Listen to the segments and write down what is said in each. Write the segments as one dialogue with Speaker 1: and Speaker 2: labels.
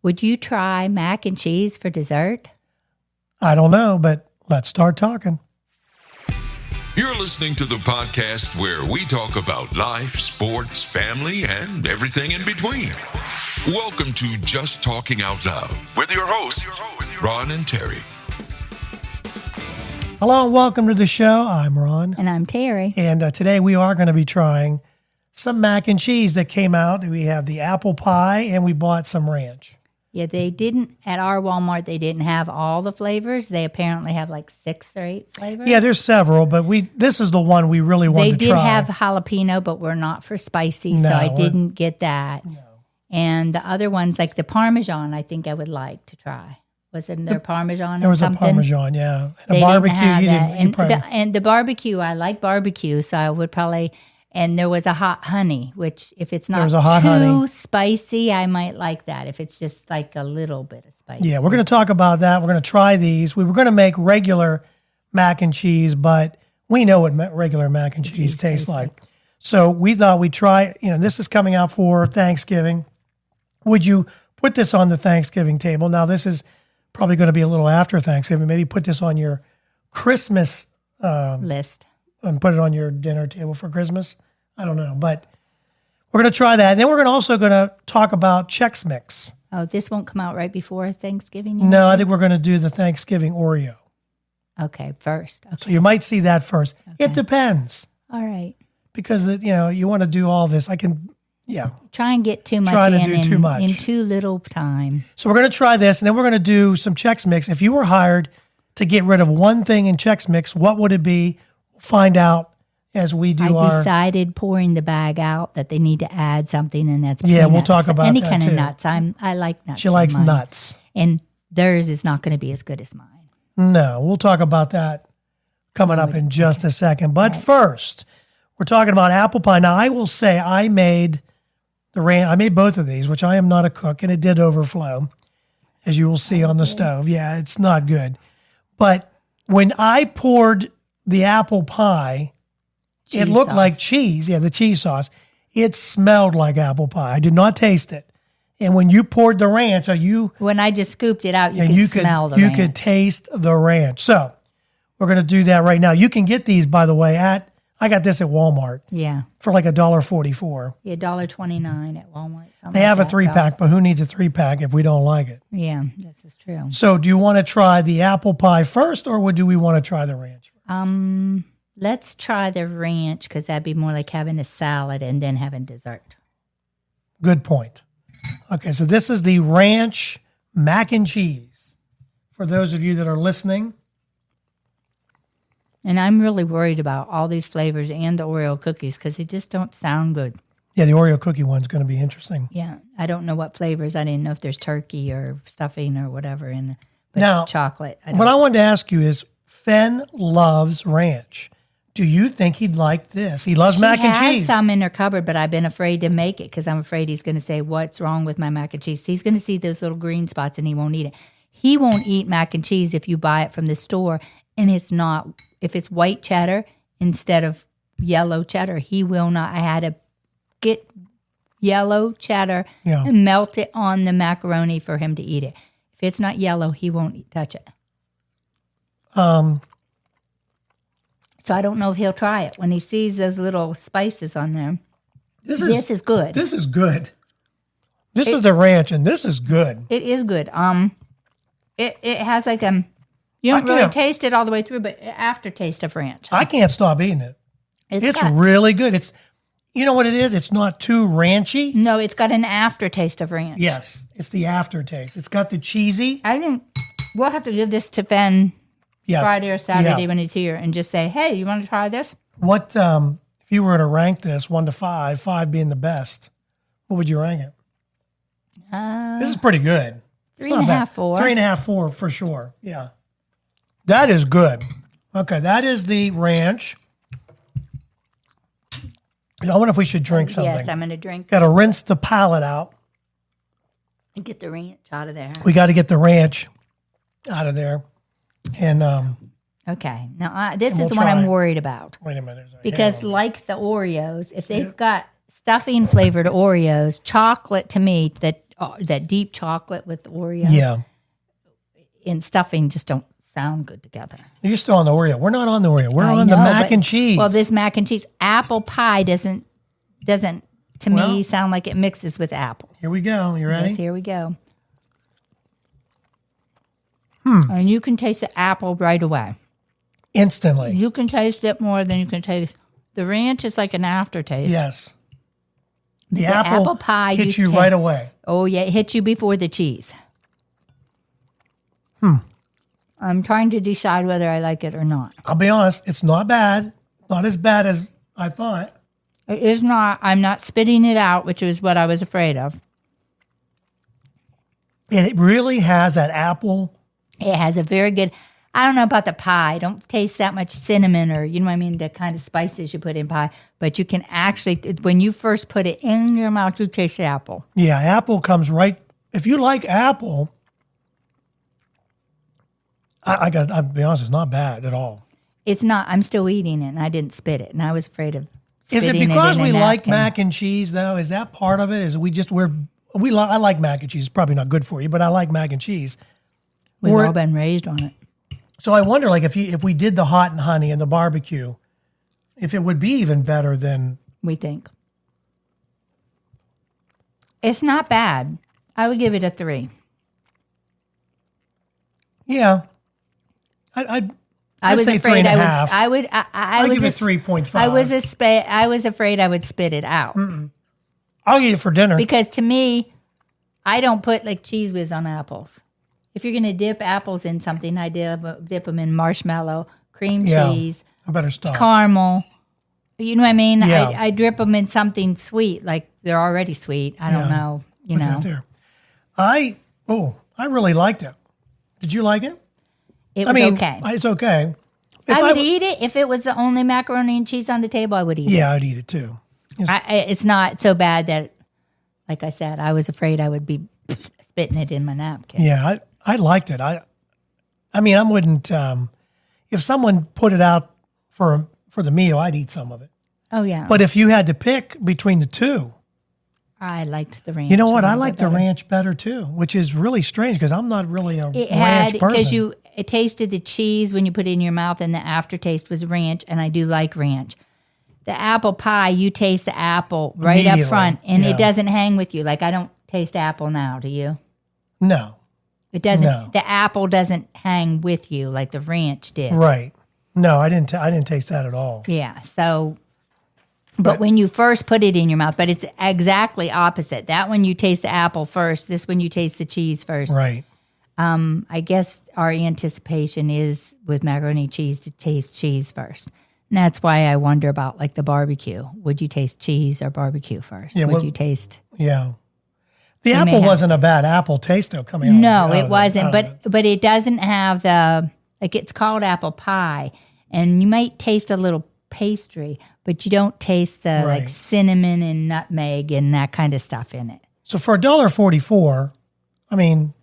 Speaker 1: Would you try mac and cheese for dessert?
Speaker 2: I don't know, but let's start talking.
Speaker 3: You're listening to the podcast where we talk about life, sports, family, and everything in between. Welcome to Just Talking Out Loud with your hosts, Ron and Terry.
Speaker 2: Hello and welcome to the show. I'm Ron.
Speaker 1: And I'm Terry.
Speaker 2: And today we are going to be trying some mac and cheese that came out. We have the apple pie and we bought some ranch.
Speaker 1: Yeah, they didn't, at our Walmart, they didn't have all the flavors. They apparently have like 6 or 8 flavors.
Speaker 2: Yeah, there's several, but this is the one we really wanted to try.
Speaker 1: They did have jalapeno, but we're not for spicy, so I didn't get that. No. And the other ones, like the Parmesan, I think I would like to try. Was it their Parmesan?
Speaker 2: There was
Speaker 1: something?
Speaker 2: A Parmesan, yeah. And
Speaker 1: a
Speaker 2: barbecue,
Speaker 1: and the barbecue, I like barbecue, so I would probably. And there was a hot honey, which if it's not too spicy, I might like that. If it's just like a little bit of spice.
Speaker 2: Yeah, we're going to talk about that. We're going to try these. We were going to make regular mac and cheese, but we know what regular mac and cheese tastes like. So we thought we'd try, this is coming out for Thanksgiving. Would you put this on the Thanksgiving table? Now, this is probably going to be a little after Thanksgiving. Maybe put this on your Christmas
Speaker 1: list.
Speaker 2: And put it on your dinner table for Christmas. I don't know, but we're going to try that. And then we're also going to talk about Chex-Mix.
Speaker 1: Oh, this won't come out right before Thanksgiving?
Speaker 2: No, I think we're going to do the Thanksgiving Oreo.
Speaker 1: Okay, first. Okay.
Speaker 2: So you might see that first. Okay. It depends.
Speaker 1: All right.
Speaker 2: Because, you want to do all this.
Speaker 1: Try and get too much in too little time. So
Speaker 2: we're going to try this, and then we're going to do some Chex-Mix. If you were hired to get rid of one thing in Chex-Mix, what would it be? We'll find out as we do
Speaker 1: I decided pouring the bag out that they need to add something, and that's peanuts.
Speaker 2: Yeah, we'll talk about
Speaker 1: any
Speaker 2: that
Speaker 1: kind
Speaker 2: too.
Speaker 1: of nuts. I like nuts.
Speaker 2: She likes nuts.
Speaker 1: And theirs is not going to be as good as mine.
Speaker 2: No, we'll talk about that coming up in just a second. But first, we're talking about apple pie. Now, I will say I made both of these, which I am not a cook, and it did overflow, as you will see on the stove. Yeah, it's not good. But when I poured the apple pie, it looked like cheese. Yeah, the cheese sauce. It smelled like apple pie. I did not taste it. And when you poured the ranch,
Speaker 1: when I just scooped it out, you could smell the ranch.
Speaker 2: You could taste the ranch. So we're going to do that right now. You can get these, by the way, I got this at Walmart.
Speaker 1: Yeah.
Speaker 2: For like $1.44.
Speaker 1: Yeah, $1.29 at Walmart.
Speaker 2: They have a 3-pack, but who needs a 3-pack if we don't like it?
Speaker 1: Yeah, that's true.
Speaker 2: So do you want to try the apple pie first, or do we want to try the ranch first?
Speaker 1: Let's try the ranch, because that'd be more like having a salad and then having dessert.
Speaker 2: Good point. Okay, so this is the ranch mac and cheese. For those of you that are listening.
Speaker 1: And I'm really worried about all these flavors and the Oreo cookies, because they just don't sound good.
Speaker 2: Yeah, the Oreo cookie one's going to be interesting.
Speaker 1: Yeah, I don't know what flavors. I didn't know if there's turkey or stuffing or whatever in it. But
Speaker 2: now,
Speaker 1: chocolate.
Speaker 2: What I wanted to ask you is, Fen loves ranch. Do you think he'd like this? He loves mac and cheese.
Speaker 1: She has some in her cupboard, but I've been afraid to make it because I'm afraid he's going to say, what's wrong with my mac and cheese? He's going to see those little green spots and he won't eat it. He won't eat mac and cheese if you buy it from the store and it's not, if it's white cheddar instead of yellow cheddar, he will not. I had to get yellow cheddar and melt it on the macaroni for him to eat it. If it's not yellow, he won't touch it. So I don't know if he'll try it when he sees those little spices on there. This is good.
Speaker 2: This is good. This is the ranch, and this is good.
Speaker 1: It is good. It has like you don't really taste it all the way through, but aftertaste of ranch.
Speaker 2: I can't stop eating it. It's really good. It's, you know what it is? It's not too ranchy.
Speaker 1: No, it's got an aftertaste of ranch.
Speaker 2: Yes, it's the aftertaste. It's got the cheesy.
Speaker 1: We'll have to give this to Ben.
Speaker 2: Yeah.
Speaker 1: Friday or Saturday when he's here, and just say, hey, you want to try this?
Speaker 2: What, if you were to rank this 1 to 5, 5 being the best, what would you rank it? This is pretty good.
Speaker 1: 3.5, 4.
Speaker 2: 3.5, 4 for sure. Yeah. That is good. Okay, that is the ranch. I wonder if we should drink something.
Speaker 1: Yes, I'm going to drink.
Speaker 2: Got to rinse the palate out.
Speaker 1: And get the ranch out of there.
Speaker 2: We got to get the ranch out of there. And
Speaker 1: okay, now this is the one I'm worried about.
Speaker 2: Wait a minute,
Speaker 1: because like the Oreos, if they've got stuffing flavored Oreos, chocolate to me, the that deep chocolate with Oreo
Speaker 2: Yeah.
Speaker 1: and stuffing just don't sound good together.
Speaker 2: You're still on the Oreo. We're not on the Oreo. We're
Speaker 1: I
Speaker 2: on the
Speaker 1: know,
Speaker 2: mac
Speaker 1: but-
Speaker 2: and cheese.
Speaker 1: Well, this mac and cheese apple pie doesn't to me sound like it mixes with apples.
Speaker 2: Here we go. You ready?
Speaker 1: Yes, here we go. And you can taste the apple right away.
Speaker 2: Instantly.
Speaker 1: You can taste it more than you can taste. The ranch is like an aftertaste.
Speaker 2: Yes. The
Speaker 1: apple pie
Speaker 2: hits
Speaker 1: you
Speaker 2: you right away.
Speaker 1: Oh, yeah, it hits you before the cheese. I'm trying to decide whether I like it or not.
Speaker 2: I'll be honest, it's not bad. Not as bad as I thought.
Speaker 1: It is not. I'm not spitting it out, which is what I was afraid of.
Speaker 2: And it really has that apple.
Speaker 1: It has a very good, I don't know about the pie. I don't taste that much cinnamon or, you know what I mean, the kind of spices you put in pie. But you can actually, when you first put it in your mouth, you taste the apple.
Speaker 2: Yeah, apple comes right. If you like apple, I'll be honest, it's not bad at all.
Speaker 1: It's not. I'm still eating it, and I didn't spit it. And I was afraid of
Speaker 2: Is
Speaker 1: spitting
Speaker 2: it because
Speaker 1: in
Speaker 2: we
Speaker 1: a
Speaker 2: like
Speaker 1: napkin.
Speaker 2: mac and cheese, though? Is that part of it? Is I like mac and cheese. It's probably not good for you, but I like mac and cheese.
Speaker 1: We've
Speaker 2: Or-
Speaker 1: all been raised on it.
Speaker 2: So I wonder, like, if we did the hot and honey and the barbecue, if it would be even better than.
Speaker 1: We think. It's not bad. I would give it a 3.
Speaker 2: Yeah, I'd
Speaker 1: I was
Speaker 2: say
Speaker 1: afraid
Speaker 2: 3.5.
Speaker 1: I was
Speaker 2: give it 3.5.
Speaker 1: I was afraid I would spit it out
Speaker 2: I'll eat it for dinner.
Speaker 1: because to me, I don't put like cheese whiz on apples. If you're going to dip apples in something, I dip them in marshmallow, cream
Speaker 2: Yeah.
Speaker 1: cheese,
Speaker 2: I better stop.
Speaker 1: caramel. You know what I mean?
Speaker 2: Yeah.
Speaker 1: I drip them in something sweet, like they're already sweet. I don't
Speaker 2: Yeah.
Speaker 1: know. You
Speaker 2: Put
Speaker 1: know,
Speaker 2: that there. I really liked it. Did you like it?
Speaker 1: it was okay.
Speaker 2: It's okay. If
Speaker 1: I would eat it if it was the only macaroni and cheese on the table. I would eat it.
Speaker 2: Yeah, I'd eat it too.
Speaker 1: It's not so bad that, like I said, I was afraid I would be spitting it in my napkin.
Speaker 2: Yeah, I liked it. I wouldn't. If someone put it out for the meal, I'd eat some of it.
Speaker 1: Oh yeah,
Speaker 2: But if you had to pick between the two,
Speaker 1: I liked the ranch.
Speaker 2: you know what?
Speaker 1: a
Speaker 2: I
Speaker 1: little
Speaker 2: like
Speaker 1: bit
Speaker 2: the
Speaker 1: better.
Speaker 2: ranch better too, which is really strange because I'm not really a
Speaker 1: It
Speaker 2: ranch
Speaker 1: had
Speaker 2: person.
Speaker 1: it tasted the cheese when you put it in your mouth, and the aftertaste was ranch, and I do like ranch. The apple pie, you taste the apple right up
Speaker 2: Immediately,
Speaker 1: front, and
Speaker 2: yeah.
Speaker 1: it doesn't hang with you. Like I don't taste apple now. Do you?
Speaker 2: No,
Speaker 1: It doesn't.
Speaker 2: No.
Speaker 1: The apple doesn't hang with you like the ranch did.
Speaker 2: right? No, I didn't. I didn't taste that at all.
Speaker 1: Yeah. So, but when you first put it in your mouth, but it's exactly opposite. That one you taste the apple first. This one you taste the cheese first.
Speaker 2: Right.
Speaker 1: I guess our anticipation is with macaroni and cheese to taste cheese first. And that's why I wonder about like the barbecue. Would you taste cheese or barbecue first?
Speaker 2: Yeah,
Speaker 1: Would
Speaker 2: well-
Speaker 1: you taste?
Speaker 2: Yeah. The
Speaker 1: may
Speaker 2: apple
Speaker 1: have-
Speaker 2: wasn't a bad apple taste though coming out.
Speaker 1: No,
Speaker 2: out
Speaker 1: it
Speaker 2: of
Speaker 1: wasn't.
Speaker 2: out of it.
Speaker 1: But it doesn't have the like. It's called apple pie, and you might taste a little pastry, but you don't taste the like
Speaker 2: Right.
Speaker 1: cinnamon and nutmeg and that kind of stuff in it.
Speaker 2: So for $1.44, I mean,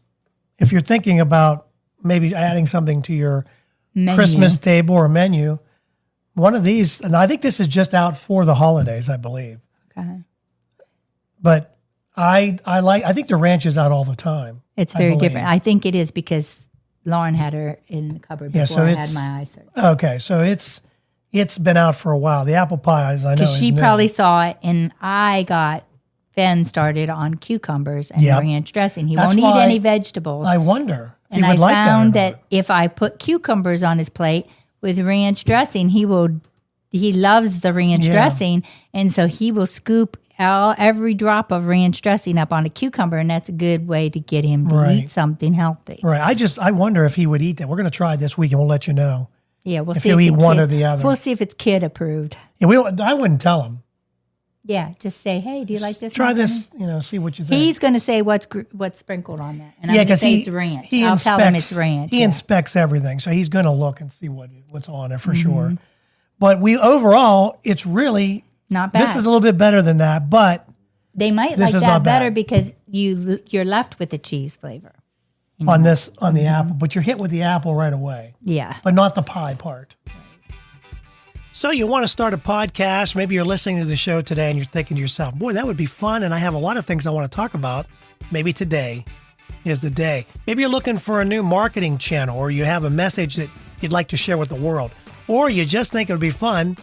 Speaker 2: if you're thinking about maybe adding something to your
Speaker 1: Menu.
Speaker 2: Christmas table or menu, one of these, and I think this is just out for the holidays, I believe.
Speaker 1: Okay.
Speaker 2: But I think the ranch is out all the time.
Speaker 1: It's
Speaker 2: I
Speaker 1: very
Speaker 2: believe.
Speaker 1: different. I think it is because Lauren had her in the cupboard
Speaker 2: Yeah,
Speaker 1: before
Speaker 2: so
Speaker 1: I
Speaker 2: it's-
Speaker 1: had my eye search.
Speaker 2: Okay, so it's been out for a while. The apple pie, as I know,
Speaker 1: Because
Speaker 2: is
Speaker 1: she
Speaker 2: new.
Speaker 1: probably saw it, and I got Ben started on cucumbers and
Speaker 2: Yep.
Speaker 1: ranch dressing. He
Speaker 2: That's
Speaker 1: won't eat
Speaker 2: why
Speaker 1: any vegetables.
Speaker 2: I wonder if
Speaker 1: and
Speaker 2: he would
Speaker 1: I
Speaker 2: like
Speaker 1: found
Speaker 2: that. Or
Speaker 1: that if I put cucumbers on his plate with ranch dressing, he loves the ranch
Speaker 2: Yeah.
Speaker 1: dressing, and so he will scoop every drop of ranch dressing up on a cucumber, and that's a good way to get him to
Speaker 2: Right.
Speaker 1: eat something healthy.
Speaker 2: not. Right. I wonder if he would eat that. We're going to try it this week, and we'll let you know.
Speaker 1: Yeah, we'll
Speaker 2: If
Speaker 1: see
Speaker 2: he'll
Speaker 1: if
Speaker 2: eat one
Speaker 1: kid-
Speaker 2: or the other.
Speaker 1: We'll see if it's kid approved.
Speaker 2: Yeah, I wouldn't tell him.
Speaker 1: Yeah, just say, hey, do you like this?
Speaker 2: Try
Speaker 1: macaroni?
Speaker 2: this, see what you think.
Speaker 1: He's going to say what's sprinkled on that, and I'm
Speaker 2: yeah,
Speaker 1: going to
Speaker 2: because
Speaker 1: say it's ranch. I'll tell him it's ranch.
Speaker 2: He
Speaker 1: yeah.
Speaker 2: inspects everything, so he's going to look and see what's on it for
Speaker 1: Mm-hmm.
Speaker 2: sure. But overall, it's really
Speaker 1: Not bad.
Speaker 2: This is a little bit better than that, but
Speaker 1: They might
Speaker 2: This
Speaker 1: like
Speaker 2: is
Speaker 1: that
Speaker 2: not
Speaker 1: better
Speaker 2: bad.
Speaker 1: because you're left with the cheese flavor.
Speaker 2: on the apple, but you're hit with the apple right away,
Speaker 1: Yeah.
Speaker 2: but not the pie part. So you want to start a podcast? Maybe you're listening to the show today and you're thinking to yourself, boy, that would be fun. And I have a lot of things I want to talk about. maybe today is the day. Maybe you're looking for a new marketing channel, or you have a message that you'd like to share with the world, or you just think it would be fun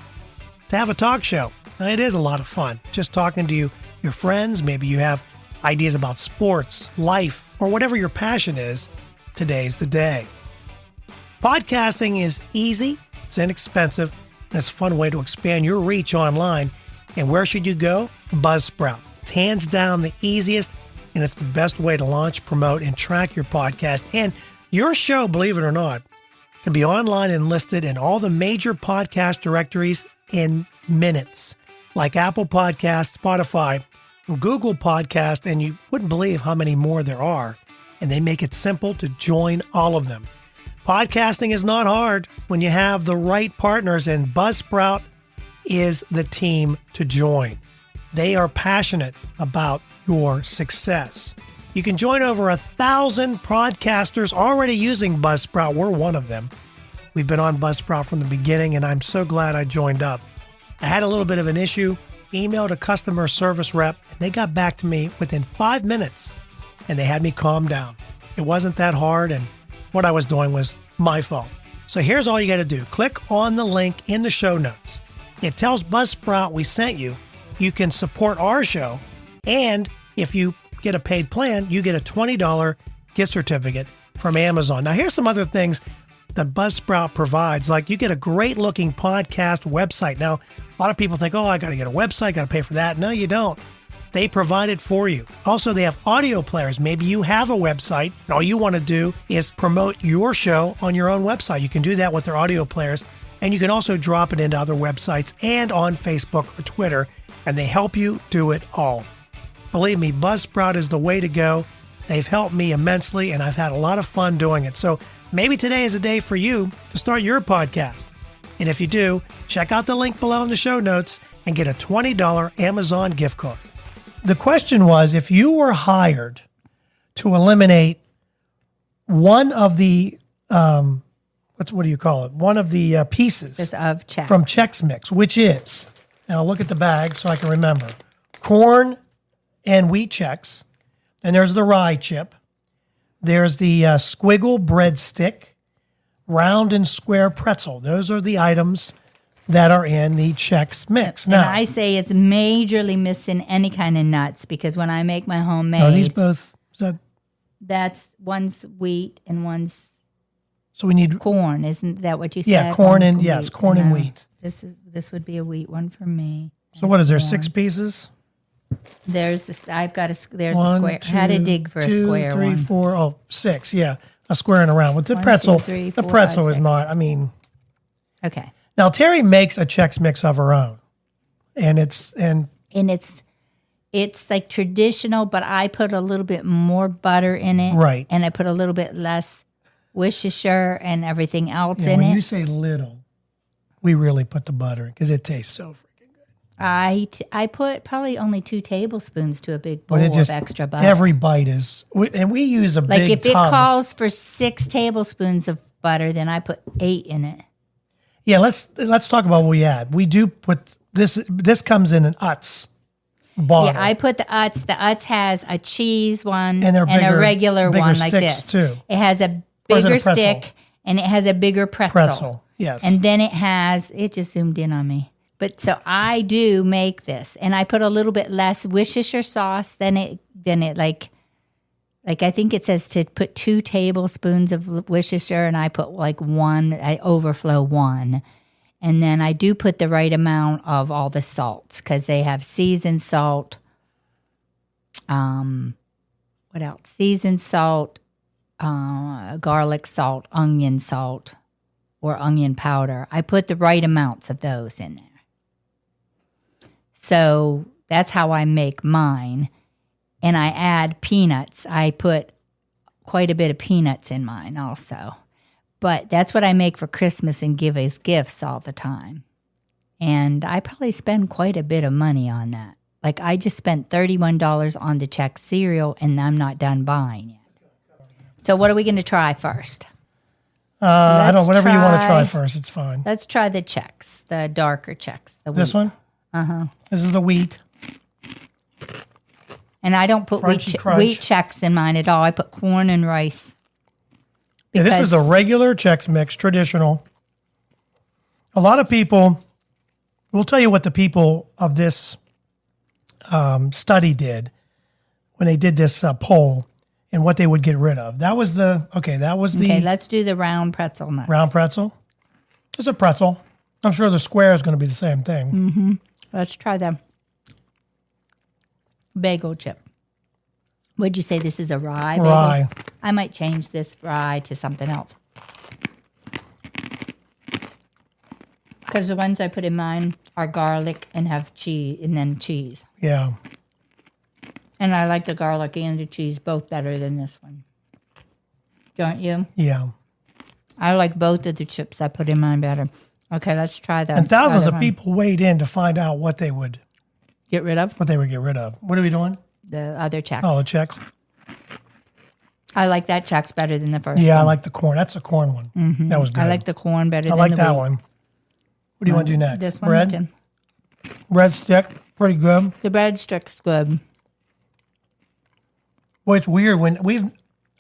Speaker 2: to have a talk show. Now, it is a lot of fun just talking to your friends. Maybe you have ideas about sports, life, or whatever your passion is. Today's the day. Podcasting is easy, it's inexpensive, and it's a fun way to expand your reach online. And where should you go? Buzzsprout. It's hands down the easiest, and it's the best way to launch, promote, and track your podcast. And your show, believe it or not, can be online and listed in all the major podcast directories in minutes, like Apple Podcasts, Spotify, Google Podcast, and you wouldn't believe how many more there are. And they make it simple to join all of them. Podcasting is not hard when you have the right partners, and Buzzsprout is the team to join. They are passionate about your success. You can join over 1,000 podcasters already using Buzzsprout. We're one of them. We've been on Buzzsprout from the beginning, and I'm so glad I joined up. I had a little bit of an issue, emailed a customer service rep, and they got back to me within 5 minutes, and they had me calm down. It wasn't that hard, and what I was doing was my fault. So here's all you got to do. Click on the link in the show notes. It tells Buzzsprout we sent you. You can support our show, and if you get a paid plan, you get a $20 gift certificate from Amazon. Now, here's some other things that Buzzsprout provides. Like, you get a great-looking podcast website. Now, a lot of people think, oh, I got to get a website, got to pay for that. No, you don't. They provide it for you. Also, they have audio players. Maybe you have a website, and all you want to do is promote your show on your own website. You can do that with their audio players, and you can also drop it into other websites and on Facebook or Twitter, and they help you do it all. Believe me, Buzzsprout is the way to go. They've helped me immensely, and I've had a lot of fun doing it. So maybe today is a day for you to start your podcast. And if you do, check out the link below in the show notes and get a $20 Amazon gift card. The question was, if you were hired to eliminate one of the, what do you call it? One of the pieces
Speaker 1: of Chex.
Speaker 2: From Chex-Mix, which is, and I'll look at the bag so I can remember, corn and wheat Chex. And there's the rye chip. There's the squiggle breadstick, round and square pretzel. Those are the items that are in the Chex-Mix.
Speaker 1: And I say it's majorly missing any kind of nuts, because when I make my homemade,
Speaker 2: are these both?
Speaker 1: That's one's wheat and one's
Speaker 2: so we need
Speaker 1: corn. Isn't that what you said?
Speaker 2: Yeah, corn and yes, corn and wheat.
Speaker 1: This would be a wheat one for me.
Speaker 2: So what is there? 6 pieces?
Speaker 1: There's this. I've got a. There's
Speaker 2: One,
Speaker 1: a square.
Speaker 2: two,
Speaker 1: Had to dig for a square
Speaker 2: 3,
Speaker 1: one.
Speaker 2: 4, oh, 6. Yeah, a square and around. With the
Speaker 1: 1,
Speaker 2: pretzel,
Speaker 1: 2, 3,
Speaker 2: the
Speaker 1: 4,
Speaker 2: pretzel
Speaker 1: 5,
Speaker 2: is
Speaker 1: 6.
Speaker 2: not. I mean,
Speaker 1: Okay.
Speaker 2: now Terry makes a Chex-Mix of her own, and it's
Speaker 1: like traditional, but I put a little bit more butter in it,
Speaker 2: right,
Speaker 1: and I put a little bit less Worcestershire and everything else
Speaker 2: yeah,
Speaker 1: in
Speaker 2: when
Speaker 1: it.
Speaker 2: you say little, we really put the butter in because it tastes so freaking good.
Speaker 1: I put probably only 2 tablespoons to a big bowl
Speaker 2: But
Speaker 1: of extra butter.
Speaker 2: Every bite is, and we use a
Speaker 1: like
Speaker 2: big
Speaker 1: if it
Speaker 2: tub.
Speaker 1: calls for 6 tablespoons of butter, then I put 8 in it.
Speaker 2: Yeah, let's talk about what we add. We do put this. This comes in an Utz bottle.
Speaker 1: Yeah, I put the Utz. The Utz has a cheese one
Speaker 2: and,
Speaker 1: a regular
Speaker 2: bigger
Speaker 1: one like
Speaker 2: sticks
Speaker 1: this.
Speaker 2: Too.
Speaker 1: It has a
Speaker 2: Or is it a
Speaker 1: bigger
Speaker 2: pretzel?
Speaker 1: stick and it has a bigger pretzel.
Speaker 2: Yes.
Speaker 1: And then it just zoomed in on me. But so I do make this, and I put a little bit less Worcestershire sauce than it like I think it says to put 2 tablespoons of Worcestershire, and I put like 1. I overflow 1. And then I do put the right amount of all the salts, because they have seasoned salt. What else? Seasoned salt, garlic salt, onion salt, or onion powder. I put the right amounts of those in there. So that's how I make mine. And I add peanuts. I put quite a bit of peanuts in mine also. But that's what I make for Christmas and give as gifts all the time. And I probably spend quite a bit of money on that. Like, I just spent $31 on the Chex cereal, and I'm not done buying yet. So what are we going to try first?
Speaker 2: I don't. Whatever you want to try first, it's fine.
Speaker 1: Let's try the Chex, the darker Chex.
Speaker 2: This one?
Speaker 1: Uh-huh.
Speaker 2: This is the wheat.
Speaker 1: And I don't put
Speaker 2: Crunchy crunch.
Speaker 1: wheat Chex in mine at all. I put corn and rice.
Speaker 2: Yeah, this is a regular Chex-Mix, traditional. A lot of people, we'll tell you what the people of this study did when they did this poll and what they would get rid of. That was the. Okay,
Speaker 1: let's do the round pretzel next.
Speaker 2: Round pretzel? It's a pretzel. I'm sure the square is going to be the same thing.
Speaker 1: Mm-hmm. Let's try the bagel chip. Would you say this is a rye bagel?
Speaker 2: Rye.
Speaker 1: I might change this rye to something else. Because the ones I put in mine are garlic and have cheese, and then cheese.
Speaker 2: Yeah.
Speaker 1: And I like the garlic and the cheese both better than this one. Don't you?
Speaker 2: Yeah.
Speaker 1: I like both of the chips I put in mine better. Okay, let's try that.
Speaker 2: And thousands of people weighed in to find out what they would
Speaker 1: get rid of.
Speaker 2: What they would get rid of. What are we doing?
Speaker 1: The other Chex.
Speaker 2: Oh, the Chex.
Speaker 1: I like that Chex better than the first one.
Speaker 2: Yeah, I like the corn. That's a corn one.
Speaker 1: Mm-hmm.
Speaker 2: That was good.
Speaker 1: I like the corn better than
Speaker 2: I like
Speaker 1: the
Speaker 2: that
Speaker 1: wheat.
Speaker 2: one. What do you want to do next?
Speaker 1: This one.
Speaker 2: Bread? Bread stick. Pretty good.
Speaker 1: The bread stick's good.
Speaker 2: Boy, it's weird when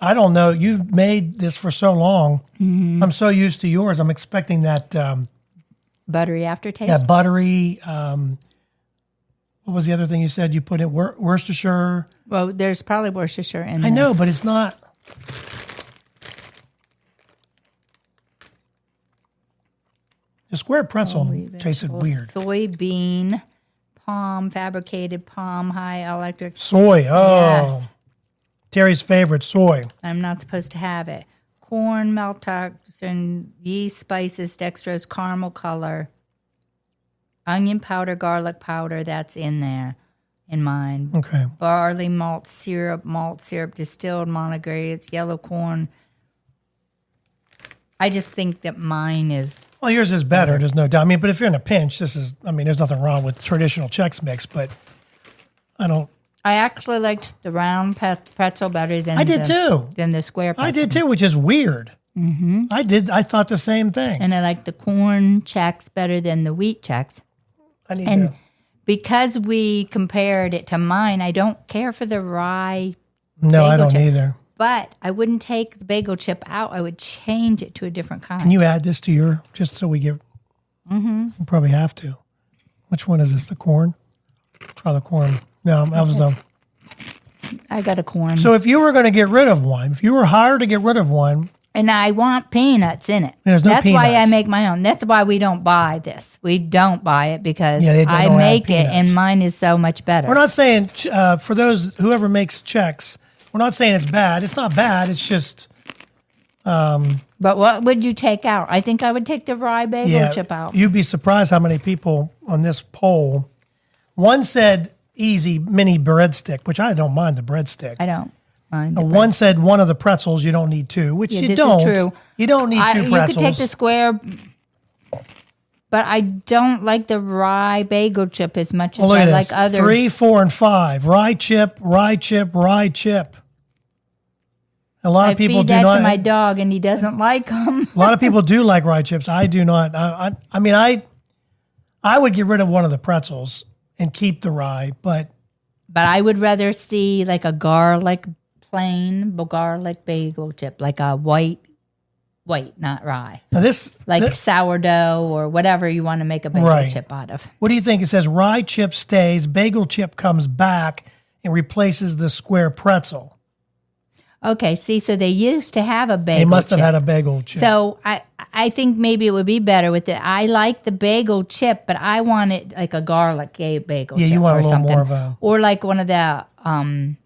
Speaker 2: I don't know, you've made this for so long.
Speaker 1: Mm-hmm.
Speaker 2: I'm so used to yours. I'm expecting that
Speaker 1: buttery aftertaste.
Speaker 2: Yeah, buttery. What was the other thing you said? You put in Worcestershire.
Speaker 1: Well, there's probably Worcestershire in
Speaker 2: I know, but it's not. The square pretzel tasted weird.
Speaker 1: Soybean, palm, fabricated palm, high electric.
Speaker 2: Soy. Oh.
Speaker 1: Yes.
Speaker 2: Terry's favorite, soy.
Speaker 1: I'm not supposed to have it. Corn, maltodextrin, yeast, spices, dextrose, caramel color, onion powder, garlic powder. That's in there, in mine.
Speaker 2: Okay.
Speaker 1: Barley malt syrup, distilled monogrates, yellow corn. I just think that mine is.
Speaker 2: Well, yours is better. There's no doubt. I mean, but if you're in a pinch, there's nothing wrong with traditional Chex-Mix, but
Speaker 1: I actually liked the round pretzel better than
Speaker 2: I did too.
Speaker 1: Than the square pretzel.
Speaker 2: I did too, which is weird. Mm-hmm. I thought the same thing.
Speaker 1: And I like the corn Chex better than the wheat Chex. Because we compared it to mine, I don't care for the rye.
Speaker 2: No, I don't
Speaker 1: chip.
Speaker 2: either.
Speaker 1: But I wouldn't take the bagel chip out. I would change it to a different kind.
Speaker 2: Can you add this to your, just so we get, you probably have to. Which one is this, the corn? Try the corn. No, that was dumb.
Speaker 1: I got a corn.
Speaker 2: So if you were going to get rid of one, if you were hired to get rid of one.
Speaker 1: And I want peanuts in it.
Speaker 2: There's no
Speaker 1: That's
Speaker 2: peanuts.
Speaker 1: why I make my own. That's why we don't buy this. We don't buy it because
Speaker 2: they
Speaker 1: I
Speaker 2: don't
Speaker 1: make
Speaker 2: add
Speaker 1: it and mine is so much better.
Speaker 2: We're not saying, for whoever makes Chex, we're not saying it's bad. It's not bad. It's just.
Speaker 1: But what would you take out? I think I would take the rye bagel chip out.
Speaker 2: You'd be surprised how many people on this poll. One said easy mini breadstick, which I don't mind the breadstick.
Speaker 1: I don't mind.
Speaker 2: One said one of the pretzels, you don't need two, which you
Speaker 1: this
Speaker 2: don't.
Speaker 1: Is true.
Speaker 2: You don't need two pretzels.
Speaker 1: You could take the square, but I don't like the rye bagel chip as much as I like other.
Speaker 2: 3, 4, and 5. Rye chip, rye chip, rye chip. A lot of people do not. I feed that
Speaker 1: to my dog, and he doesn't like them.
Speaker 2: A lot of people do like rye chips. I do not. I would get rid of one of the pretzels and keep the rye, but
Speaker 1: I would rather see like a plain garlic bagel chip, like a white, not rye.
Speaker 2: Now this
Speaker 1: sourdough or whatever you want to make a bagel chip out of.
Speaker 2: What do you think? It says rye chip stays, bagel chip comes back and replaces the square pretzel.
Speaker 1: Okay, see, so they used to have a bagel chip.
Speaker 2: They must have had a bagel chip.
Speaker 1: So I think maybe it would be better with it. I like the bagel chip, but I want it like a garlic bagel chip.
Speaker 2: Yeah, you want
Speaker 1: or
Speaker 2: a little
Speaker 1: something.
Speaker 2: more of a...
Speaker 1: Or like one of the,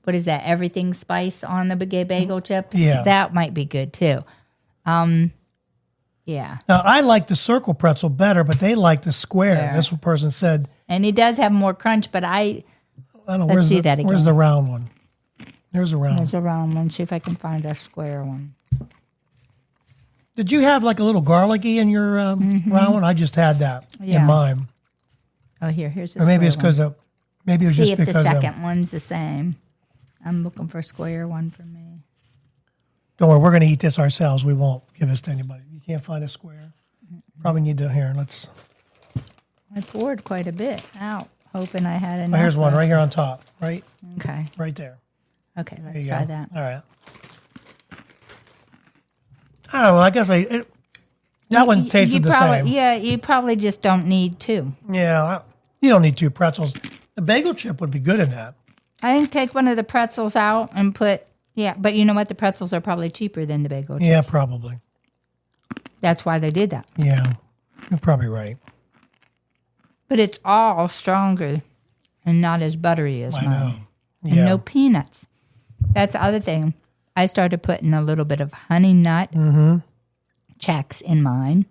Speaker 1: what is that, everything spice on the bagel chips?
Speaker 2: Yeah.
Speaker 1: That might be good too. Yeah.
Speaker 2: Now, I like the circle pretzel better, but they like the square. That's what person said.
Speaker 1: And it does have more crunch, but I
Speaker 2: don't know.
Speaker 1: Let's do that again.
Speaker 2: Where's the round one? There's a round.
Speaker 1: There's a round one. See if I can find a square one.
Speaker 2: Did you have like a little garlicky in your round one? I just had that in mine.
Speaker 1: Oh, here's a
Speaker 2: or maybe
Speaker 1: square
Speaker 2: it's because of. Maybe it was
Speaker 1: See
Speaker 2: just
Speaker 1: if
Speaker 2: because
Speaker 1: the second one's the same. I'm looking for a square one for me.
Speaker 2: Don't worry, we're going to eat this ourselves. We won't give this to anybody. You can't find a square. Probably need to here. Let's.
Speaker 1: I poured quite a bit out. hoping I had enough.
Speaker 2: Well, here's one right here on top. Right
Speaker 1: Okay.
Speaker 2: there.
Speaker 1: Okay,
Speaker 2: There
Speaker 1: let's
Speaker 2: you
Speaker 1: try
Speaker 2: go.
Speaker 1: that.
Speaker 2: All right. I don't know. I guess that one tasted the same.
Speaker 1: Yeah, you probably just don't need two.
Speaker 2: Yeah, you don't need 2 pretzels. The bagel chip would be good in that.
Speaker 1: I think take one of the pretzels out and but you know what? The pretzels are probably cheaper than the bagel chips.
Speaker 2: Yeah, probably.
Speaker 1: That's why they did that.
Speaker 2: Yeah, you're probably right.
Speaker 1: But it's all stronger and not as buttery as
Speaker 2: I
Speaker 1: mine.
Speaker 2: know.
Speaker 1: And
Speaker 2: Yeah.
Speaker 1: no peanuts. That's the other thing. I started putting a little bit of honey nut Chex in mine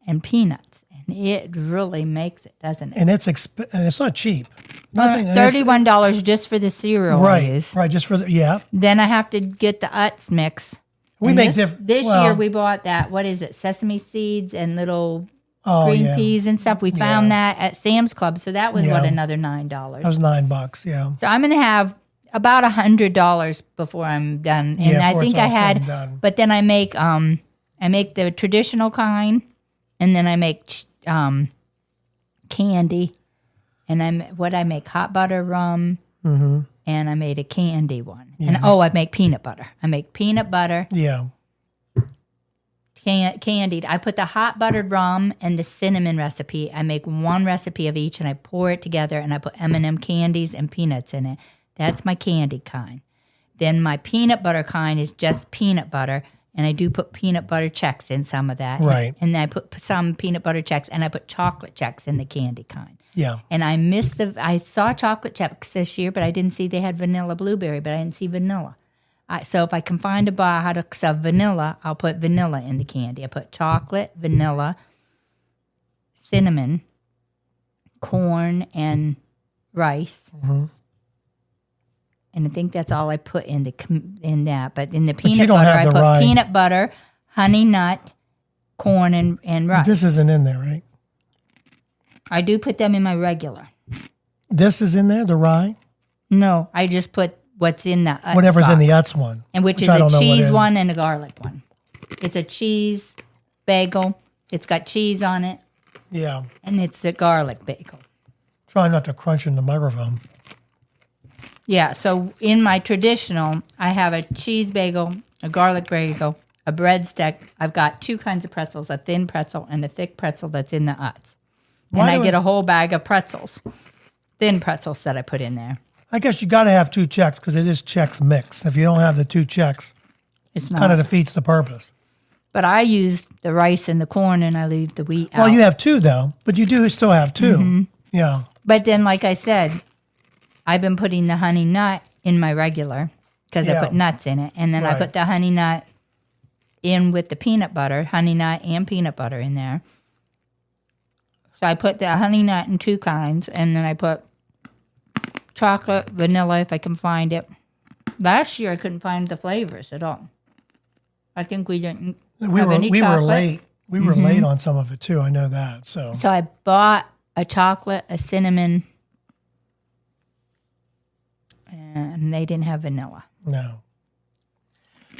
Speaker 1: and peanuts. And it really makes it, doesn't it?
Speaker 2: And it's not cheap. Nothing.
Speaker 1: $31 just for the cereal.
Speaker 2: Right. Right. Just for yeah.
Speaker 1: Then I have to get the Utz mix.
Speaker 2: We
Speaker 1: And
Speaker 2: make
Speaker 1: this year we bought that. What is it? Sesame seeds and little green peas and stuff. We found that at Sam's Club. So that was another $9.
Speaker 2: That was $9. Yeah.
Speaker 1: So I'm going to have about $100 before I'm done. And I think I had, but then I make the traditional kind, and then I make candy, and I make hot butter rum, and I made a candy one, and I make peanut butter. I make peanut butter.
Speaker 2: Yeah.
Speaker 1: Candied. I put the hot buttered rum and the cinnamon recipe. I make one recipe of each, and I pour it together, and I put M&M candies and peanuts in it. That's my candy kind. Then my peanut butter kind is just peanut butter, and I do put peanut butter Chex in some of that.
Speaker 2: Right.
Speaker 1: And then I put some peanut butter Chex, and I put chocolate Chex in the candy kind.
Speaker 2: Yeah.
Speaker 1: And I saw chocolate Chex this year, but I didn't see they had vanilla blueberry, but I didn't see vanilla. So if I can find a box of vanilla, I'll put vanilla in the candy. I put chocolate, vanilla, cinnamon, corn, and rice. And I think that's all I put in that. But in the peanut butter, I put peanut butter, honey nut, corn, and rice.
Speaker 2: This isn't in there, right?
Speaker 1: I do put them in my regular.
Speaker 2: This is in there, the rye?
Speaker 1: No, I just put what's in the Utz
Speaker 2: Whatever's
Speaker 1: box.
Speaker 2: in the Utz one.
Speaker 1: And which is a cheese one and a garlic one. It's a cheese bagel. It's got cheese on it.
Speaker 2: Yeah.
Speaker 1: And it's the garlic bagel.
Speaker 2: Try not to crunch in the microphone.
Speaker 1: Yeah, so in my traditional, I have a cheese bagel, a garlic bagel, a breadstick. I've got 2 kinds of pretzels, a thin pretzel and a thick pretzel that's in the Utz. And I get a whole bag of pretzels, thin pretzels that I put in there.
Speaker 2: I guess you got to have 2 Chex because it is Chex-Mix. If you don't have the 2 Chex,
Speaker 1: It's
Speaker 2: it kind of defeats the purpose.
Speaker 1: But I use the rice and the corn, and I leave the wheat out.
Speaker 2: Well, you have 2, though, but you do still have 2. Yeah.
Speaker 1: But then, like I said, I've been putting the honey nut in my regular because I put nuts in it. And then I put the honey nut in with the peanut butter, honey nut and peanut butter in there. So I put the honey nut in 2 kinds, and then I put chocolate, vanilla, if I can find it. Last year, I couldn't find the flavors at all. I think we didn't have any chocolate.
Speaker 2: We were late. We were late on some of it, too. I know that. So
Speaker 1: I bought a chocolate, a cinnamon, and they didn't have vanilla.
Speaker 2: No.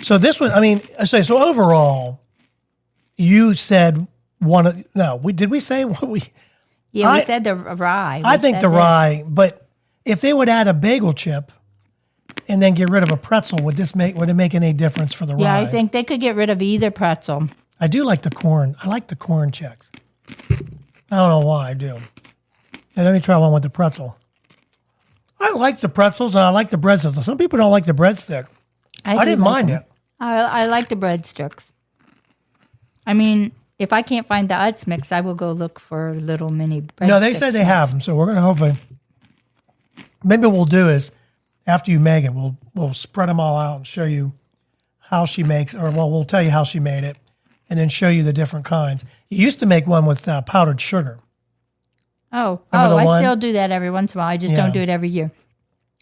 Speaker 2: So this one, I mean, so overall, you said did we say what we?
Speaker 1: Yeah, we said the rye.
Speaker 2: I think the rye, but if they would add a bagel chip and then get rid of a pretzel, would it make any difference for the rye?
Speaker 1: Yeah, I think they could get rid of either pretzel.
Speaker 2: I do like the corn. I like the corn Chex. I don't know why I do. And let me try one with the pretzel. I like the pretzels and I like the breadsticks. Some people don't like the breadstick. I didn't mind it.
Speaker 1: I like the breadsticks. I mean, if I can't find the Utz mix, I will go look for little mini breadsticks.
Speaker 2: No, they said they have them, so we're going to hopefully. Maybe what we'll do is, after you make it, we'll spread them all out and show you how she makes, we'll tell you how she made it, and then show you the different kinds. You used to make one with powdered sugar. I still do that every once in a while. I just don't do it every year.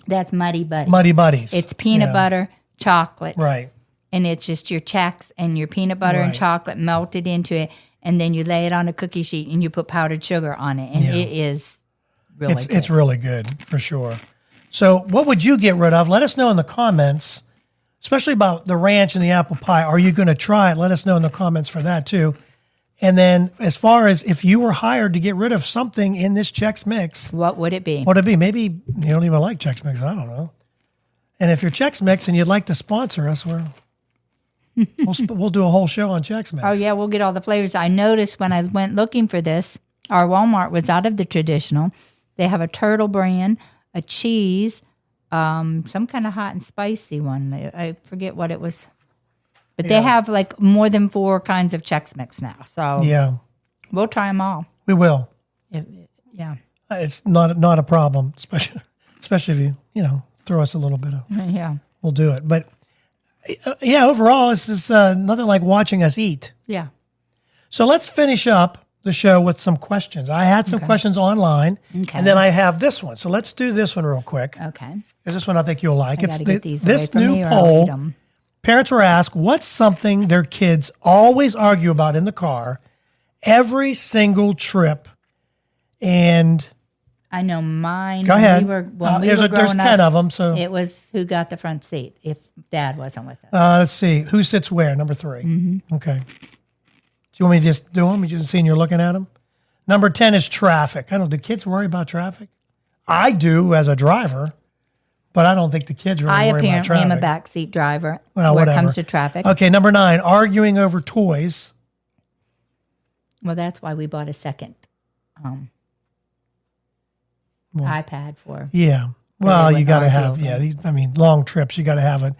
Speaker 2: That's Muddy Buddies. Muddy Buddies.
Speaker 1: It's peanut butter, chocolate.
Speaker 2: Right.
Speaker 1: And it's just your Chex and your peanut butter and chocolate melted into it. And then you lay it on a cookie sheet and you put powdered sugar on it. And it is really good.
Speaker 2: It's really good, for sure. So what would you get rid of? Let us know in the comments, especially about the ranch and the apple pie. Are you going to try it? Let us know in the comments for that, too. And then as far as if you were hired to get rid of something in this Chex-Mix,
Speaker 1: What would it be?
Speaker 2: what would it be? Maybe you don't even like Chex-Mix. I don't know. And if you're Chex-Mix and you'd like to sponsor us, we'll do a whole show on Chex-Mix.
Speaker 1: Oh, yeah, we'll get all the flavors. I noticed when I went looking for this, our Walmart was out of the traditional. They have a turtle brand, a cheese, some kind of hot and spicy one. I forget what it was. But they have like more than 4 kinds of Chex-Mix now. So
Speaker 2: Yeah,
Speaker 1: we'll try them all.
Speaker 2: we will.
Speaker 1: Yeah.
Speaker 2: It's not a problem, especially if you throw us a little bit of.
Speaker 1: Yeah.
Speaker 2: We'll do it. But overall, this is nothing like watching us eat.
Speaker 1: Yeah.
Speaker 2: So let's finish up the show with some questions. I had some questions online, and then I have this one. So let's do this one real quick.
Speaker 1: Okay.
Speaker 2: Because this one I think you'll like.
Speaker 1: Gotta get these away
Speaker 2: this
Speaker 1: from
Speaker 2: new
Speaker 1: me or I'll eat
Speaker 2: poll.
Speaker 1: 'em.
Speaker 2: Parents were asked, what's something their kids always argue about in the car every single trip? And
Speaker 1: I know mine.
Speaker 2: go ahead.
Speaker 1: There's
Speaker 2: 10 of them. So
Speaker 1: it was who got the front seat if Dad wasn't with us.
Speaker 2: let's see. Who sits where? Number 3.
Speaker 1: Mm-hmm.
Speaker 2: Okay. Do you want me to just do them? You just seeing you're looking at them? Number 10 is traffic. Do kids worry about traffic? I do as a driver, but I don't think the kids really
Speaker 1: I
Speaker 2: worry about
Speaker 1: apparently am
Speaker 2: traffic.
Speaker 1: a backseat driver
Speaker 2: Well,
Speaker 1: when
Speaker 2: whatever.
Speaker 1: it comes to traffic.
Speaker 2: Okay, number 9, arguing over toys.
Speaker 1: Well, that's why we bought a second iPad for.
Speaker 2: Yeah. Well, you
Speaker 1: wouldn't
Speaker 2: got to
Speaker 1: argue
Speaker 2: have,
Speaker 1: over
Speaker 2: long trips, you got to have it.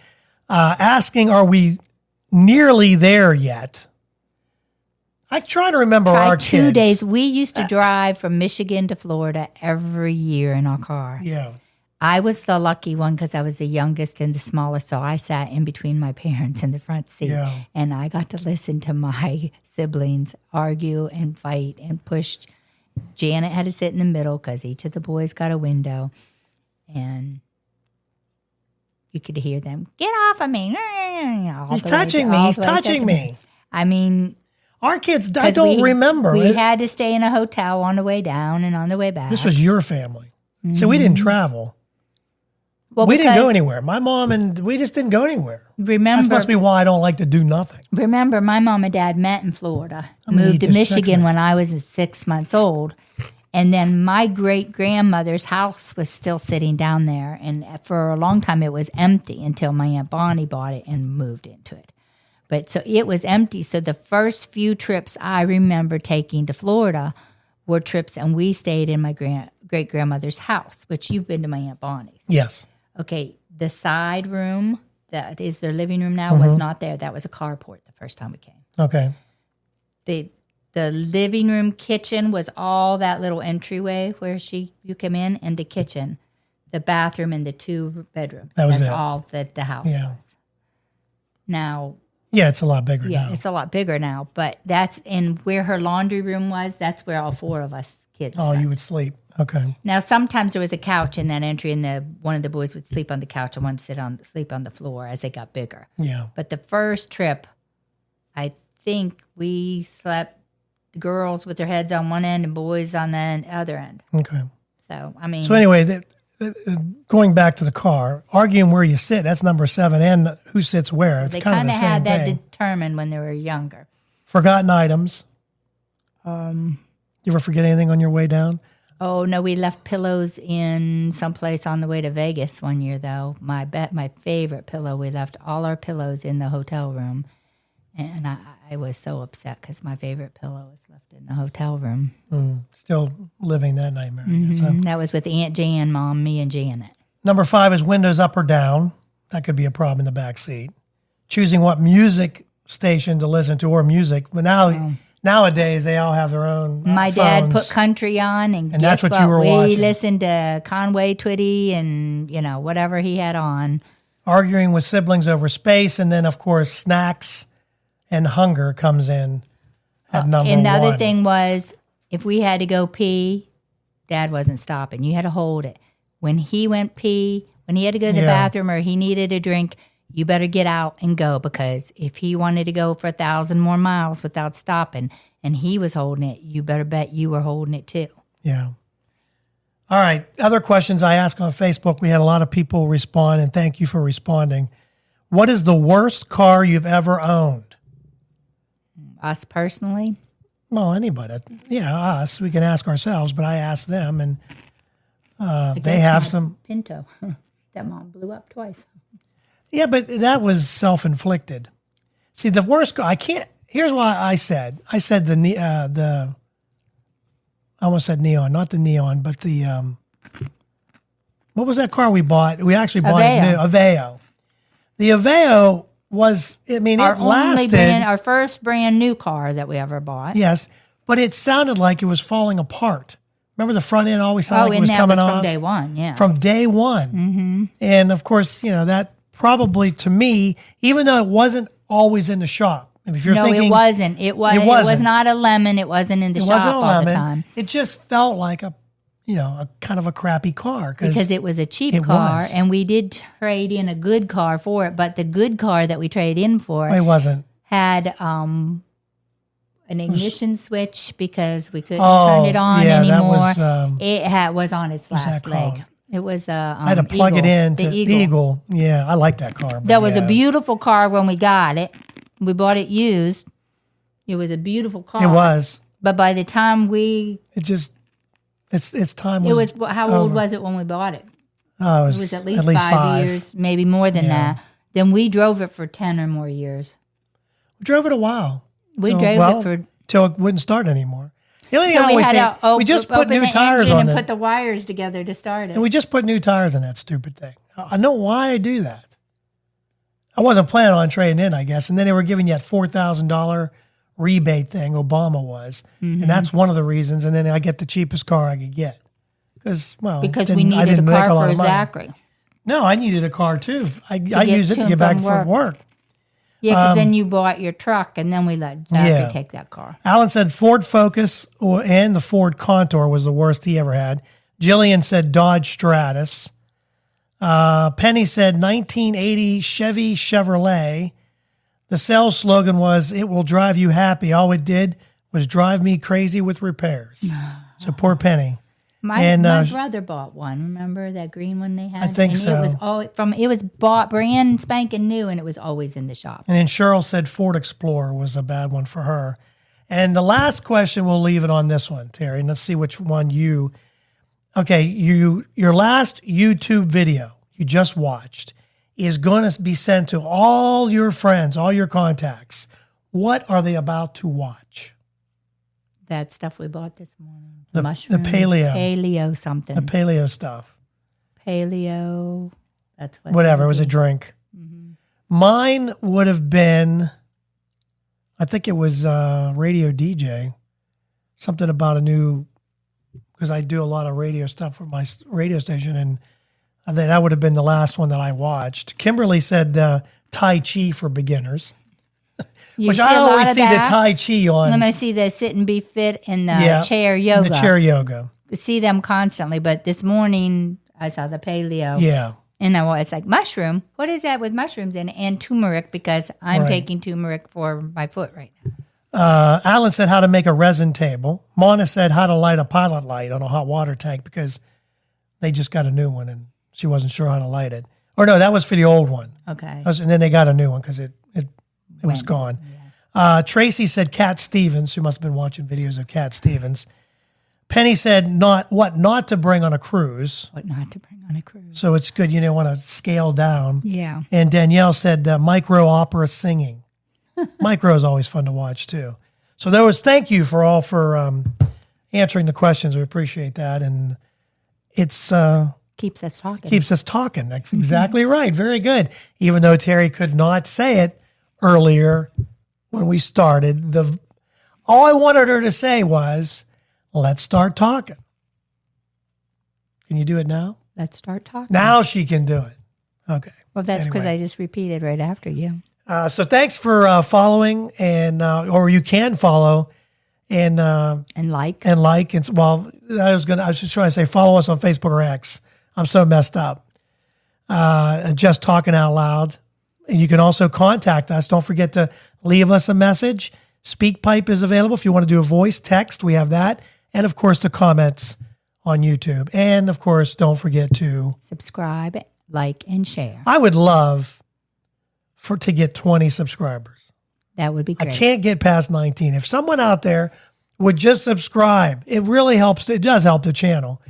Speaker 2: Asking, are we nearly there yet? I try to remember
Speaker 1: Tried
Speaker 2: our
Speaker 1: 2
Speaker 2: kids.
Speaker 1: days. We used to drive from Michigan to Florida every year in our car.
Speaker 2: Yeah.
Speaker 1: I was the lucky one because I was the youngest and the smallest, so I sat in between my parents in the front seat,
Speaker 2: Yeah.
Speaker 1: and I got to listen to my siblings argue and fight and push. Janet had to sit in the middle because each of the boys got a window, and you could hear them, get off of me.
Speaker 2: He's touching me. He's touching me.
Speaker 1: I mean,
Speaker 2: Our kids, I
Speaker 1: 'cause
Speaker 2: don't remember.
Speaker 1: We had to stay in a hotel on the way down and on the way back.
Speaker 2: This was your family. So we didn't travel.
Speaker 1: Well,
Speaker 2: We didn't go
Speaker 1: because
Speaker 2: anywhere. My mom and we just didn't go anywhere. That's
Speaker 1: Remember,
Speaker 2: supposed to be why I don't like to do nothing.
Speaker 1: Remember, my mom and dad met in Florida,
Speaker 2: gonna
Speaker 1: moved
Speaker 2: eat
Speaker 1: to
Speaker 2: this
Speaker 1: Michigan
Speaker 2: Chex-Mix.
Speaker 1: when I was 6 months old. And then my great grandmother's house was still sitting down there. And for a long time, it was empty until my Aunt Bonnie bought it and moved into it. But so it was empty. So the first few trips I remember taking to Florida were trips, and we stayed in my great grandmother's house, which you've been to my Aunt Bonnie's.
Speaker 2: Yes.
Speaker 1: Okay, the side room that is their living room now was not there. That was a carport the first time we came.
Speaker 2: Okay.
Speaker 1: The living room kitchen was all that little entryway where you come in, and the kitchen, the bathroom, and the 2 bedrooms.
Speaker 2: That's
Speaker 1: That's
Speaker 2: it.
Speaker 1: all that the house
Speaker 2: Yeah.
Speaker 1: was. Now,
Speaker 2: Yeah, it's a lot bigger
Speaker 1: yeah,
Speaker 2: now.
Speaker 1: it's a lot bigger now, but that's in where her laundry room was. That's where all 4 of us kids.
Speaker 2: Oh,
Speaker 1: slept.
Speaker 2: you would sleep. Okay.
Speaker 1: Now, sometimes there was a couch in that entry, and one of the boys would sleep on the couch and one sleep on the floor as they got bigger.
Speaker 2: Yeah.
Speaker 1: But the first trip, I think we slept the girls with their heads on one end and boys on the other end.
Speaker 2: Okay.
Speaker 1: So, I mean,
Speaker 2: So anyway, going back to the car, arguing where you sit, that's number 7, and who sits where. It's
Speaker 1: they
Speaker 2: kind of
Speaker 1: kind
Speaker 2: the
Speaker 1: of
Speaker 2: same
Speaker 1: had that
Speaker 2: thing.
Speaker 1: determined when they were younger.
Speaker 2: Forgotten items. You ever forget anything on your way down?
Speaker 1: Oh, no, we left pillows in someplace on the way to Vegas one year, though. My favorite pillow, we left all our pillows in the hotel room. And I was so upset because my favorite pillow was left in the hotel room.
Speaker 2: Still living that nightmare, I guess. Huh?
Speaker 1: That was with Aunt Jan, Mom, me, and Janet.
Speaker 2: Number 5 is windows up or down. That could be a problem in the back seat. Choosing what music station to listen to or music. But nowadays, they all have their own
Speaker 1: My dad
Speaker 2: phones.
Speaker 1: put country on, and
Speaker 2: that's
Speaker 1: guess
Speaker 2: what you were
Speaker 1: we
Speaker 2: watching.
Speaker 1: listened to Conway Twitty and, whatever he had on.
Speaker 2: Arguing with siblings over space. And then, of course, snacks and hunger comes in at number 1.
Speaker 1: And the other thing was, if we had to go pee, Dad wasn't stopping. You had to hold it. When he went pee, when he had to go to the bathroom or he needed a drink, you better get out and go, because if he wanted to go for 1,000 more miles without stopping and he was holding it, you better bet you were holding it too.
Speaker 2: Yeah. All right. Other questions I asked on Facebook. We had a lot of people respond, and thank you for responding. What is the worst car you've ever owned?
Speaker 1: Us personally,
Speaker 2: Well, anybody. Yeah, us. We can ask ourselves, but I asked them, and they have some.
Speaker 1: Pinto. That mom blew up twice.
Speaker 2: Yeah, but that was self-inflicted. See, the worst. I can't. Here's why I said the. I almost said neon, not the neon, but the. What was that car we bought? We actually bought it new. Aveo. The Aveo was. I mean, it lasted.
Speaker 1: Our first brand new car that we ever bought.
Speaker 2: Yes, but it sounded like it was falling apart. Remember the front end always sounded like it was coming off?
Speaker 1: From day one, yeah.
Speaker 2: From day one. Mm-hmm. And of course, that probably to me, even though it wasn't always in the shop. If you're thinking,
Speaker 1: it wasn't. It was not a lemon. It wasn't in the shop all the time.
Speaker 2: It just felt like a kind of a crappy car.
Speaker 1: Because it was a cheap car, and we did trade in a good car for it. But the good car that we traded in for
Speaker 2: it wasn't.
Speaker 1: Had an ignition switch because we couldn't turn it on anymore. It was on its last leg. It was I
Speaker 2: had to plug
Speaker 1: Eagle,
Speaker 2: it in to the Eagle. Yeah, I like that car.
Speaker 1: That was a beautiful car when we got it. We bought it used. It was a beautiful car.
Speaker 2: It was.
Speaker 1: But by the time
Speaker 2: its time was.
Speaker 1: It was how old was it when we bought it?
Speaker 2: Oh,
Speaker 1: it was at least 5 years, maybe more than that. Then we drove it for 10 or more years.
Speaker 2: We drove it a while.
Speaker 1: We drove it for
Speaker 2: till it wouldn't start anymore. The only thing we just put new tires on it
Speaker 1: and put the wires together to start it.
Speaker 2: And we just put new tires in that stupid thing. I know why I do that. I wasn't planning on trading in, I guess. And then they were giving you that $4,000 rebate thing. Obama was, and that's one of the reasons. And then I get the cheapest car I could get because
Speaker 1: we needed a car for Zachary.
Speaker 2: No, I needed a car too. I used it to get back from work.
Speaker 1: Yeah, because then you bought your truck, and then we let Zachary take that car.
Speaker 2: Alan said Ford Focus and the Ford Contour was the worst he ever had. Jillian said Dodge Stratus. Penny said 1980 Chevy Chevrolet. The sales slogan was, "It will drive you happy." All it did was drive me crazy with repairs. So poor Penny.
Speaker 1: My brother bought one. Remember that green one they had?
Speaker 2: I think so.
Speaker 1: It was bought brand spanking new, and it was always in the shop.
Speaker 2: And then Cheryl said Ford Explorer was a bad one for her. And the last question, we'll leave it on this one, Terry. And let's see which one your last YouTube video you just watched is going to be sent to all your friends, all your contacts. What are they about to watch?
Speaker 1: That stuff we bought this morning.
Speaker 2: The
Speaker 1: mushroom.
Speaker 2: The paleo.
Speaker 1: Paleo something.
Speaker 2: The paleo stuff.
Speaker 1: Paleo. That's what.
Speaker 2: Whatever. It was a drink. Mm-hmm. Mine would have been, I think it was radio DJ. Something about because I do a lot of radio stuff for my radio station, and I think that would have been the last one that I watched. Kimberly said Tai Chi for beginners. Which I always see the Tai Chi on.
Speaker 1: And I see the sit and be fit and the chair yoga.
Speaker 2: The chair yoga.
Speaker 1: I see them constantly, but this morning I saw the paleo.
Speaker 2: Yeah.
Speaker 1: And it's like mushroom. What is that with mushrooms in it? And turmeric, because I'm taking turmeric for my foot right now.
Speaker 2: Alan said how to make a resin table. Mona said how to light a pilot light on a hot water tank because they just got a new one and she wasn't sure how to light it. Or no, that was for the old one.
Speaker 1: Okay.
Speaker 2: And then they got a new one because it was gone. Yeah. Tracy said Cat Stevens, who must have been watching videos of Cat Stevens. Penny said not to bring on a cruise.
Speaker 1: What not to bring on a cruise.
Speaker 2: So it's good you don't want to scale down.
Speaker 1: Yeah.
Speaker 2: And Danielle said micro opera singing. Micro is always fun to watch too. So thank you for answering the questions. We appreciate that. And it's
Speaker 1: keeps us talking.
Speaker 2: Keeps us talking. That's exactly right. Very good. Even though Terry could not say it earlier when we started, all I wanted her to say was, let's start talking. Can you do it now?
Speaker 1: Let's start talking.
Speaker 2: Now she can do it. Okay.
Speaker 1: Well, that's because I just repeated right after you.
Speaker 2: So thanks for following, and or you can follow and
Speaker 1: like.
Speaker 2: And like. And well, I was just trying to say follow us on Facebook or X. I'm so messed up. Just Talking Out Loud. And you can also contact us. Don't forget to leave us a message. SpeakPipe is available if you want to do a voice, text. We have that. And, of course, the comments on YouTube. And, of course, don't forget to
Speaker 1: subscribe, like, and share.
Speaker 2: I would love to get 20 subscribers.
Speaker 1: That would be great.
Speaker 2: I can't get past 19. If someone out there would just subscribe. It really helps. It does help the channel.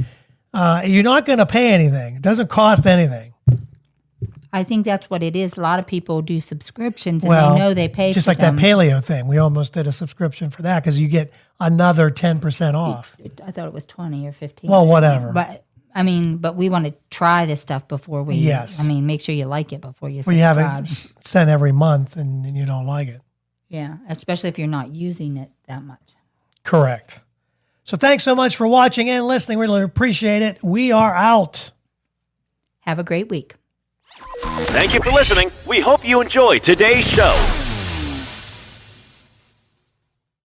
Speaker 2: You're not going to pay anything. It doesn't cost anything.
Speaker 1: I think that's what it is. A lot of people do subscriptions and they know they pay
Speaker 2: just
Speaker 1: for
Speaker 2: like
Speaker 1: them.
Speaker 2: that paleo thing. We almost did a subscription for that because you get another 10% off.
Speaker 1: I thought it was 20 or 15.
Speaker 2: Well, whatever.
Speaker 1: But but we want to try this stuff before we.
Speaker 2: Yes.
Speaker 1: Make sure you like it before you
Speaker 2: Well, you
Speaker 1: subscribe.
Speaker 2: have it sent every month and you don't like it.
Speaker 1: Yeah, especially if you're not using it that much.
Speaker 2: Correct. So thanks so much for watching and listening. We really appreciate it. We are out.
Speaker 1: Have a great week.
Speaker 4: Thank you for listening. We hope you enjoyed today's show.